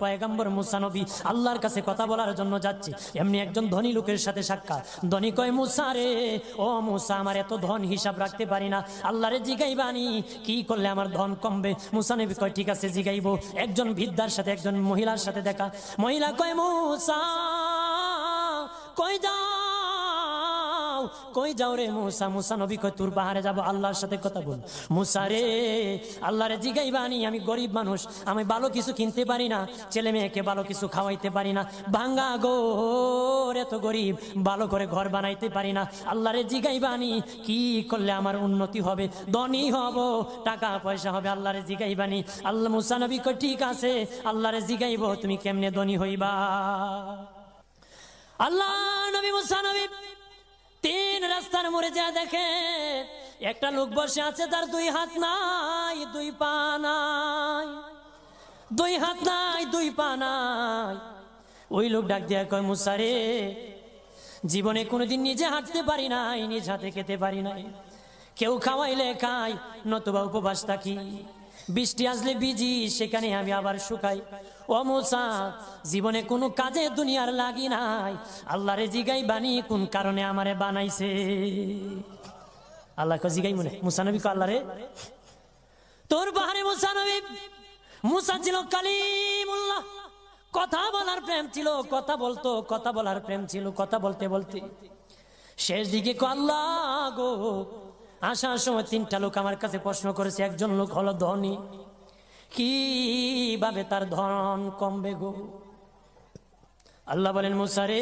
পয়গম্বর মুসা নবী আল্লাহর কাছে কথা বলার জন্য যাচ্ছে, এমনি একজন ধনী লোকের সাথে সাক্ষাৎ। ধনী কয়, মুসা রে, ও মুসা, আমার এত ধন হিসাব রাখতে পারি না, আল্লাহরে জিগাইবানি কি করলে আমার ধন কমবে? মুসা নবী কয়, ঠিক আছে জিগাইবো। একজন বৃদ্ধার সাথে একজন মহিলার সাথে দেখা। মহিলা কয়, মুসা কই যাও, কই যাও রে মুসা? মুসা নবী কয়, তোর পাহাড়ে যাবো, আল্লাহর সাথে কথা বল। মুসা রে, আল্লাহরে জিগাইবানি, আমি গরিব মানুষ, আমি ভালো কিছু কিনতে পারি না, ছেলে মেয়েকে ভালো কিছু খাওয়াইতে পারি না, ভাঙ্গা ঘর, এত গরিব, ভালো করে ঘর বানাইতে পারি না, আল্লাহরে জিগাইবানি কি করলে আমার উন্নতি হবে, ধনী হব, টাকা পয়সা হবে, আল্লাহরে জিগাইবানি। আল্লাহ মুসা নবী কয়, ঠিক আছে, আল্লাহরে জিগাইব, তুমি কেমনে ধনী হইবা? আল্লাহ নবী মুসা নবী তিন রাস্তার মোড়ে যা দেখে একটা লোক বসে আছে, তার দুই হাত নাই, দুই পা নাই, দুই হাত নাই, দুই পা নাই। ওই লোক ডাক দিয়া কয়, মুসা রে, জীবনে কোনোদিন নিজে হাঁটতে পারি নাই, নিজ হাতে খেতে পারি নাই, কেউ খাওয়াইলে খাই, নতুবা উপবাস থাকি, বৃষ্টি আসলে ভিজি, সেখানে আমি আবার শুকাই। ও মুসা, জীবনে কোনো কাজে দুনিয়ার লাগি নাই, আল্লাহরে জিগাই বানি কোন কারণে আমারে বানাইছে? আল্লাহকে জিগাই মনে মুসা নবী কয়, আল্লাহরে তোর পাহাড়ে মুসা নবী, মুসা ছিল কালিমুল্লাহ, কথা বলার প্রেম ছিল, কথা বলতো, কথা বলার প্রেম ছিল, কথা বলতে বলতে শেষ দিকে কয়, আল্লাহ গো, আসার সময় তিনটা লোক আমার কাছে প্রশ্ন করেছে, একজন লোক হলো ধনী, কিভাবে তার ধন কমবে গো? আল্লাহ বলেন, মুসা রে,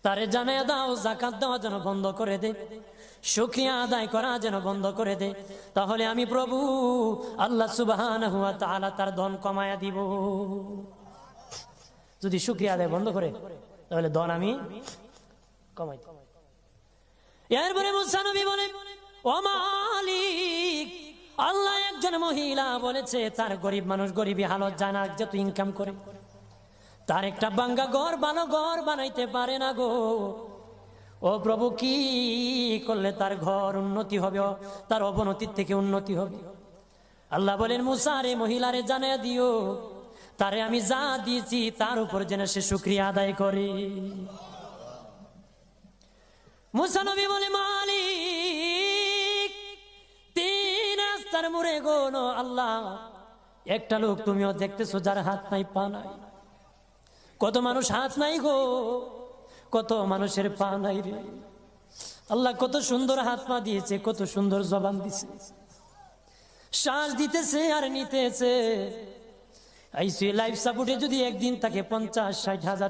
তারে জানায়া দাও যাকাত দেওয়া যেন বন্ধ করে দে, শুকরিয়া আদায় করা যেন বন্ধ করে দে, তাহলে আমি প্রভু আল্লাহ সুবহানাহু ওয়া তাআলা তার ধন কমায়া দিব। যদি শুকরিয়া আদায় বন্ধ করে, তাহলে ধন আমি কমাই দেব। এরপরে মুসা নবী বলে, ও মালিক, আল্লাহ একজন মহিলা বলেছে তার গরিব মানুষ গরিবী হালত জানা যত ইনকাম করে, তার একটা ভাঙ্গা ঘর, ভালো ঘর বানাইতে পারে না গো। ও প্রভু, কি করলে তার ঘর উন্নতি হবে, তার অবনতির থেকে উন্নতি হবে? আল্লাহ বলেন, মুসা রে, মহিলারে জানাইয়া দিও, তারে আমি যা দিয়েছি তার উপর যেন সে শুকরিয়া আদায় করে। মুসা নবী বলে, মালিক, তিন রাস্তার মোড়ে গো আল্লাহ, একটা লোক তুমিও দেখতেছো যার হাত নাই, পা নাই। কত মানুষ হাত নাই গো, কত মানুষের পা নাই রে। আল্লাহ কত সুন্দর হাত পা দিয়েছে, কত সুন্দর জবান দিছে, শ্বাস দিতেছে আর নিতেছে। আইসিইউ লাইফ সাপোর্টে যদি একদিন তাকে 50-60 হাজার